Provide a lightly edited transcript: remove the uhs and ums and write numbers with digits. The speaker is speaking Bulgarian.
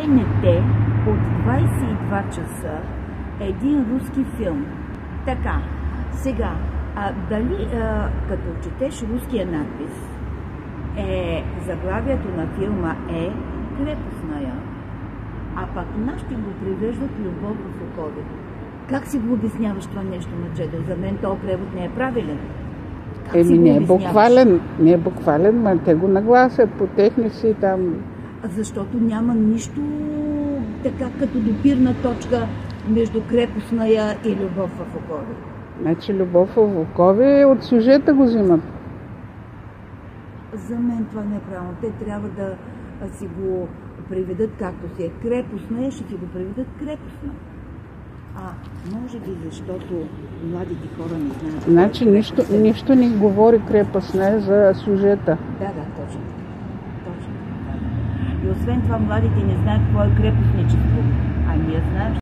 починете от 22 часа един руски филм. Така, сега, дали като четеш руския надпис, заглавието на филма е крепостная, а пък нашите го превеждат любов в окови. Как си го обясняваш това нещо, Маджедо? За мен този превод не е правилен. Не е буквален, но те го нагласят по техни си там. Защото няма нищо така като допирна точка между крепостная и любов в окови. Значи любов в окови от сюжета го взимат. За мен това не е правилно. Те трябва да си го преведат както си е. Крепостная, ще си го преведат крепостна. Може би защото младите хора не знаят. Значи нищо не говори крепостна за сюжета. Да, точно. И освен това младите не знаят какво е крепостничество.